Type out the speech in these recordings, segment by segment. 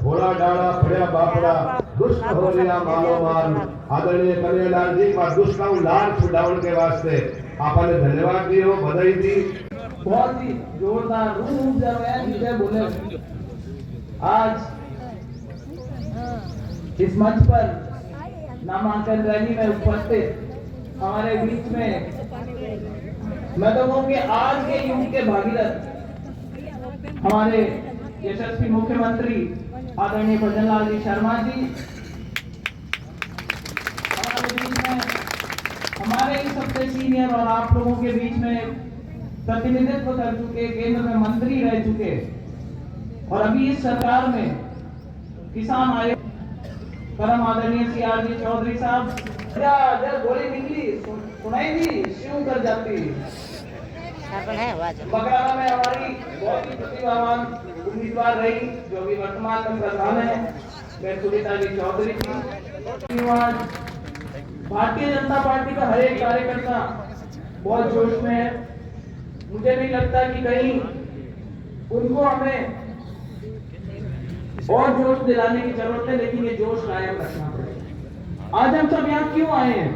भोला डाला फड़िया बापड़ा दुष्ट हो लिया मालो मान। आदरणीय कन्हैयालाल जी का दुष्ट का लाल छुड़ाने के वास्ते आपने धन्यवाद दियो, बधाई दी। बहुत ही जोरदार रूम जब बोले आज इस मंच पर नामांकन रैली में उपस्थित हमारे बीच में मैं तो कहूँ कि आज के युग के भागीरथ हमारे यशस्वी मुख्यमंत्री आदरणीय भजनलाल जी शर्मा जी हमारे बीच में, हमारे ही सबसे सीनियर और आप लोगों के बीच में प्रतिनिधित्व कर चुके, केंद्र में मंत्री रह चुके और अभी इस सरकार में किसान आयोग परम आदरणीय CR चौधरी साहब, जब गोली निकली सुनाई दी शिव कर जाती। बकराना में हमारी बहुत ही प्रतिभावान उम्मीदवार रही जो अभी वर्तमान में प्रधान है, मैं सुनीता जी चौधरी की। भारतीय जनता पार्टी का हर एक कार्यकर्ता बहुत जोश में है। मुझे नहीं लगता कि कहीं उनको हमें और जोश दिलाने की जरूरत है, लेकिन ये जोश कायम रखना पड़ेगा। आज हम सब यहाँ क्यों आए हैं?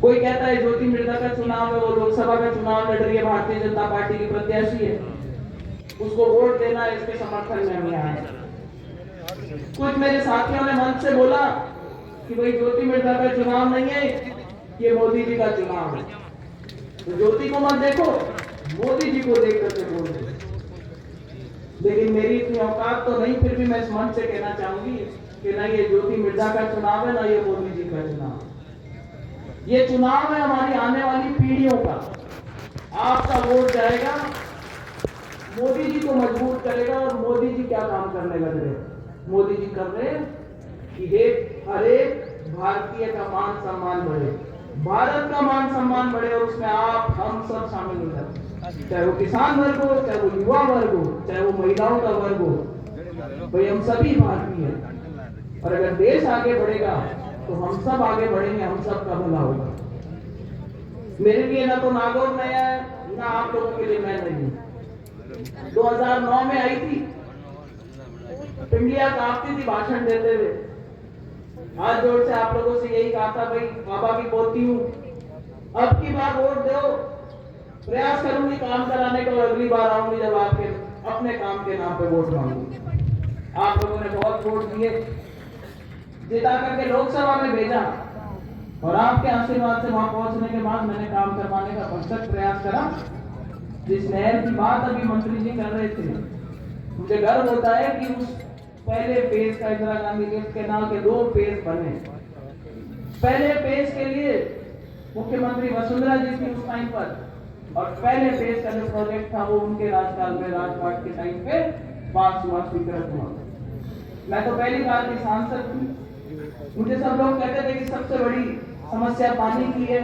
कोई कहता है ज्योति मृधा का चुनाव है, वो लोकसभा का चुनाव लड़ रही है, भारतीय जनता पार्टी की प्रत्याशी है, उसको वोट देना है, इसके समर्थन में हम यहाँ आए। कुछ मेरे साथियों ने मंच से बोला कि भाई ज्योति मृधा का चुनाव नहीं है, ये मोदी जी का चुनाव है। तो ज्योति को मत देखो, मोदी जी को देख करके बोल दो। लेकिन मेरी इतनी औकात तो नहीं, फिर भी मैं इस मंच से कहना चाहूंगी कि ना ये ज्योति मृधा का चुनाव है, ना ये मोदी जी का चुनाव। ये चुनाव है हमारी आने वाली पीढ़ियों का। आपका वोट जाएगा, मोदी जी को मजबूत करेगा। और मोदी जी क्या काम करने लग रहे? मोदी जी कर रहे कि हर एक भारतीय का मान सम्मान बढ़े, भारत का मान सम्मान बढ़े, और उसमें आप हम सब शामिल हो जाते, चाहे वो किसान वर्ग हो, चाहे वो युवा वर्ग हो, चाहे वो महिलाओं का वर्ग हो, भाई हम सभी भारतीय हैं। और अगर देश आगे बढ़ेगा तो हम सब आगे बढ़ेंगे, हम सब का भला होगा। मेरे लिए ना तो नागौर नया है, ना आप लोगों के लिए मैं नहीं। 2009 में आई थी, पिंडिया कांपती थी भाषण देते हुए। हाथ जोड़ से आप लोगों से यही कहा था, भाई बाबा की पोती हूं, अब की बार वोट दो, प्रयास करूंगी काम कराने का, और अगली बार आऊंगी जब आपके अपने काम के नाम पे वोट मांगूंगी। आप लोगों ने बहुत वोट दिए, जिता करके लोकसभा में भेजा, और आपके आशीर्वाद से वहां पहुंचने के बाद मैंने काम करवाने का भरसक प्रयास करा। जिस नहर की बात अभी मंत्री जी कर रहे थे, मुझे गर्व होता है कि उस पहले फेज का इंदिरा गांधी लिफ्ट कैनाल के 2 फेज बने। पहले फेज के लिए मुख्यमंत्री वसुंधरा जी थी उस टाइम पर, और पहले फेज का जो प्रोजेक्ट था वो उनके राजकाल में, राजपाट के टाइम पे पास हुआ, स्वीकृत हुआ। मैं तो पहली बार की सांसद थी। मुझे सब लोग कहते थे कि सबसे बड़ी समस्या पानी की है,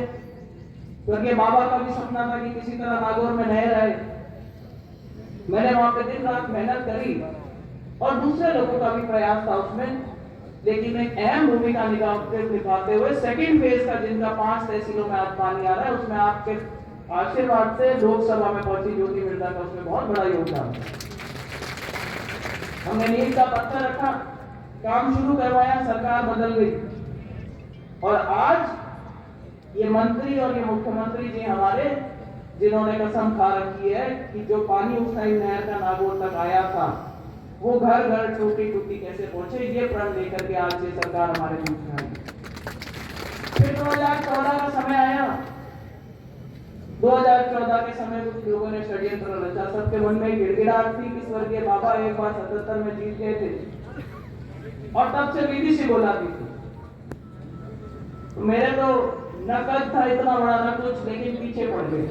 क्योंकि बाबा का भी सपना था कि किसी तरह नागौर में नहर आए। मैंने वहां पे दिन रात मेहनत करी, और दूसरे लोगों का भी प्रयास था उसमें, लेकिन एक अहम भूमिका निभाते हुए सेकंड फेज का, जिनका 5 तहसीलों में आज पानी आ रहा है, उसमें आपके आशीर्वाद से लोकसभा में पहुंची ज्योति मृधा का उसमें बहुत बड़ा योगदान। हमने नींव का पत्थर रखा, काम शुरू करवाया, सरकार बदल गई, और आज ये मंत्री और ये मुख्यमंत्री जी हमारे, जिन्होंने कसम खा रखी है कि जो पानी उस टाइम नहर का नागौर तक आया था वो घर घर टूटी टूटी कैसे पहुंचे, ये प्रण लेकर के आज ये सरकार हमारे बीच में आई। फिर 2014 का समय आया। 2014 के समय कुछ लोगों ने षड्यंत्र रचा, सबके मन में गिड़गिड़ाहट थी कि स्वर्गीय बाबा एक बार 77 में जीत गए थे, और तब से बीबीसी बोलाती थी। तो मेरे तो न कद था इतना बड़ा न कुछ, लेकिन पीछे पड़ गए।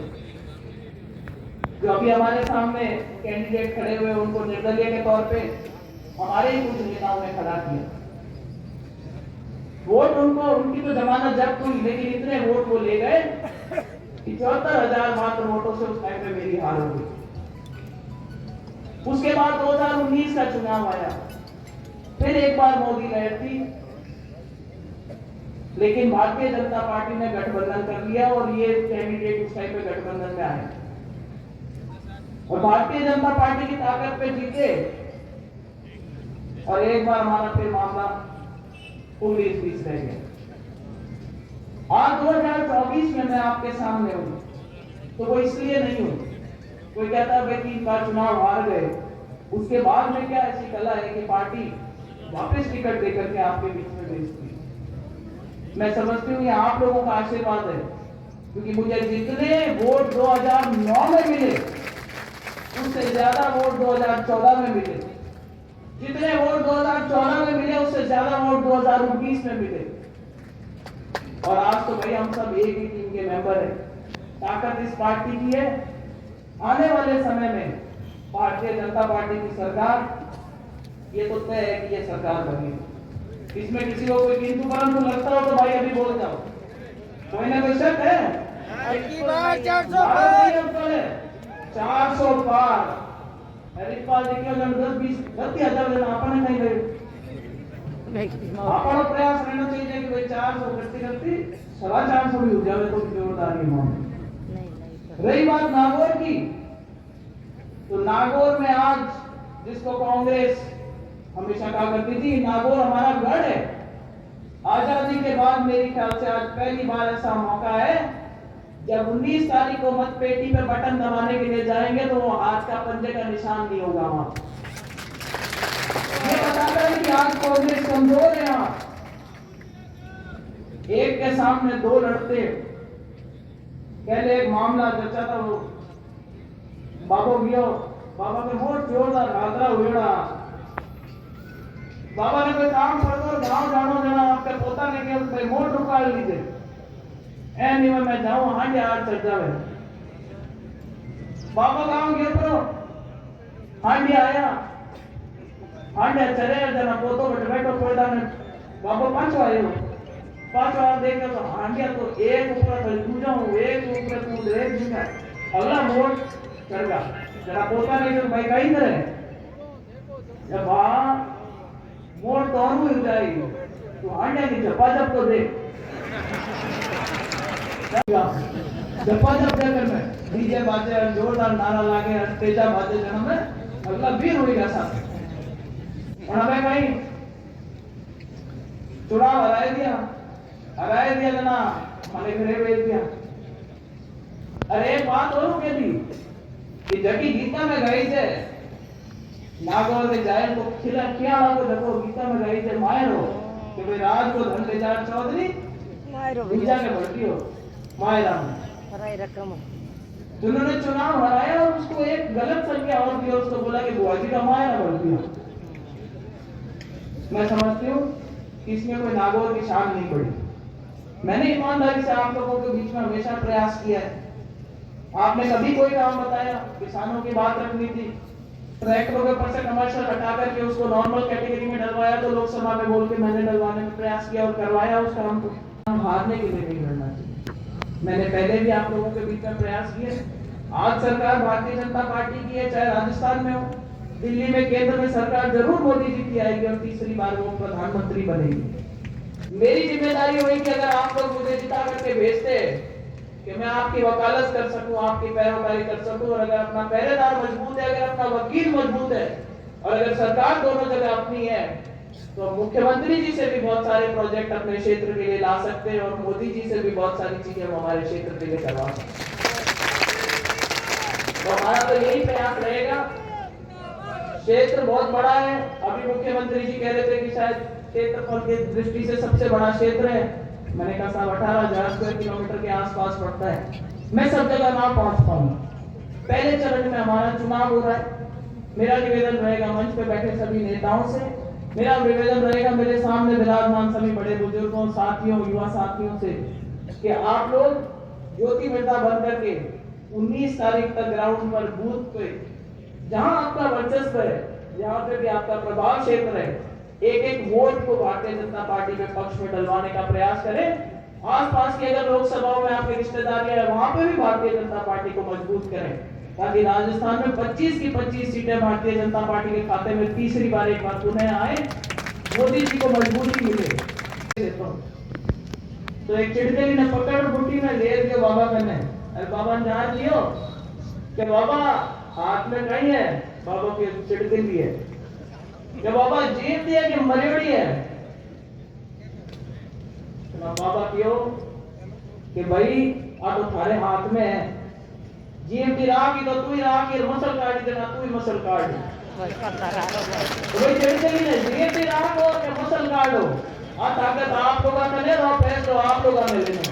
जो अभी हमारे सामने कैंडिडेट खड़े हुए, उनको निर्दलीय के तौर पे हमारे ही कुछ नेताओं ने खड़ा किया। वोट उनको, उनकी तो जमानत जब्त हुई, लेकिन इतने वोट वो ले गए कि 74,000 मात्र वोटों से उस टाइम पे मेरी हार हो गई। उसके बाद 2019 का चुनाव आया, फिर एक बार मोदी लहर थी, लेकिन भारतीय जनता पार्टी ने गठबंधन कर लिया, और ये कैंडिडेट उस टाइम पे गठबंधन में आए, और भारतीय जनता पार्टी की ताकत पे जीते। और एक बार हमारा फिर मामला 19-20 रह गया। आज 2024 में मैं आपके सामने हूं तो वो इसलिए नहीं हूं, कोई कहता है 3 बार चुनाव हार गए, उसके बाद में क्या ऐसी कला है कि पार्टी वापस टिकट देकर के आपके बीच में भेजती है। मैं समझती हूँ ये आप लोगों का आशीर्वाद है, क्योंकि मुझे जितने वोट 2009 में मिले उससे ज्यादा वोट 2014 में मिले, जितने वोट 2014 में मिले उससे ज्यादा वोट 2019 में मिले। और आज तो भाई हम सब एक ही टीम के मेंबर हैं। ताकत इस पार्टी की है। आने वाले समय में भारतीय जनता पार्टी की सरकार, ये तो तय है कि ये सरकार बनेगी। इसमें किसी को कोई किंतु परंतु लगता हो तो भाई अभी बोल जाओ, कोई ना कोई शक है? 400 पार हरिपाल जी के 10-20 जन आपने नहीं गए। आपका प्रयास रहना चाहिए कि भाई 400 करती 450 भी हो जाए तो जोरदार ही मामला। रही बात नागौर की, तो नागौर में आज जिसको कांग्रेस हमेशा कहा करती थी नागौर हमारा गढ़ है, आजादी के बाद मेरे ख्याल से आज पहली बार ऐसा मौका है जब 19 तारीख को मत पेटी पे बटन दबाने के लिए जाएंगे तो वो हाथ का पंजे का निशान नहीं होगा वहां। ये बताता है कि आज कांग्रेस कमजोर है। यहाँ एक के सामने दो लड़ते, पहले एक मामला चर्चा था, वो बाबो गयो, बाबा के मोट जोरदार घातरा हुएड़ा, बाबा ने कोई काम कर दो गांव जानो जना आपके पोता ने के भाई मोट रुका लीजिए ए नहीं मैं जाऊं हांडे आर चढ़ जावे। बाबा गांव गयो करो हांडे आया, हांडे चले जना पोतो बैठो कोयदा ने बाबा पाछो आयो, पाछो आ देखे तो हांडिया तो एक ऊपर खड़ी दूजा एक ऊपर कूद एक दूजा अगला मोट चढ़ गया। जरा पोता ने जो भाई कहीं करे जब मोट तो और हो जाएगी तो हांडिया की झपा जब तो दे झपा जब देकर में डीजे बाजे जोरदार नारा लागे तेजा बाजे जना में अगला वीर होगा साथ। और हमें कहीं चुनाव हराए दिया जना माने घरे भेज दिया। अरे एक बात और कह दी कि जकी गीता में गई थे नागौर में जाए तो खिला को देखो गीता में गई थे मायरो कि भाई राज को धन ले जाए चौधरी मायरो भैया के भर्ती हो मायरा हराई रकम जिन्होंने चुनाव हराया और उसको एक गलत संज्ञा और दिया, उसको बोला कि बुआजी का मायरा भर दिया। मैं समझती हूँ कि इसमें कोई नागौर की शान नहीं पड़ी। मैंने ईमानदारी से आप लोगों के बीच में हमेशा प्रयास किया है। आपने कभी कोई काम बताया, किसानों की बात रखनी थी, ट्रैक्टरों के ऊपर से कमर्शियल हटा करके उसको नॉर्मल कैटेगरी में डलवाया तो लोकसभा में बोल के मैंने डलवाने में प्रयास किया और करवाया उस काम को। हम हारने के लिए नहीं लड़ना चाहिए। मैंने पहले भी आप लोगों के बीच में प्रयास किए। आज सरकार भारतीय जनता पार्टी की है, चाहे राजस्थान में हो, दिल्ली में केंद्र में सरकार जरूर मोदी जी की आएगी और तीसरी बार वो प्रधानमंत्री बनेगी। मेरी जिम्मेदारी होगी कि अगर आप लोग मुझे जिता करके भेजते कि मैं आपकी वकालत कर सकूं, आपकी पैरोकारी कर सकूं, और अगर अपना पहरेदार मजबूत है, अगर अपना वकील मजबूत है और अगर सरकार दोनों जगह अपनी है तो मुख्यमंत्री जी से भी बहुत सारे प्रोजेक्ट अपने क्षेत्र के लिए ला सकते हैं और मोदी जी से भी बहुत सारी चीजें हम हमारे क्षेत्र के लिए करवा सकते हैं। तो हमारा तो यही प्रयास रहेगा। क्षेत्र बहुत बड़ा है, अभी मुख्यमंत्री जी कह रहे थे कि शायद क्षेत्रफल की दृष्टि से सबसे बड़ा क्षेत्र है। मैंने कहा साहब 18,000 स्क्वायर किलोमीटर के आसपास पड़ता है, मैं सब जगह ना पहुंच पाऊंगा। पहले चरण में हमारा चुनाव हो रहा है। मेरा निवेदन रहेगा मंच पे बैठे सभी नेताओं से, मेरा निवेदन रहेगा मेरे सामने विराजमान सभी बड़े बुजुर्गों, साथियों, युवा साथियों से कि आप लोग ज्योति मृदा बन करके 19 तारीख तक ग्राउंड पर बूथ पे जहां आपका वर्चस्व है, जहां पे भी आपका प्रभाव क्षेत्र है, एक एक वोट को भारतीय जनता पार्टी के पक्ष में डलवाने का प्रयास करें। आसपास की अगर लोकसभाओं में आपके रिश्तेदारियां है वहां पे भी भारतीय जनता पार्टी को मजबूत करें, ताकि राजस्थान में 25 की 25 सीटें भारतीय जनता पार्टी के खाते में तीसरी बार एक बार पुनः आए, मोदी जी को मजबूती मिले। तो एक चिड़कली ने पकड़ बुट्टी में ले दिया बाबा करने, अरे बाबा ने जान लियो कि बाबा हाथ में कहीं है, बाबा की चिड़कली है कि बाबा जीव दिया कि मरियोड़ी है। तो बाबा क्यों कि भाई आ तो थारे हाथ में है, जीव की राह की तो तू ही राह की, मसल काट देना तू ही मसल काट। तो भाई चढ़ चली ना जीव की राह को के मसल काटो, आ ताकत आप लोगों का ले लो, फैसला आप लोगों ने लेना।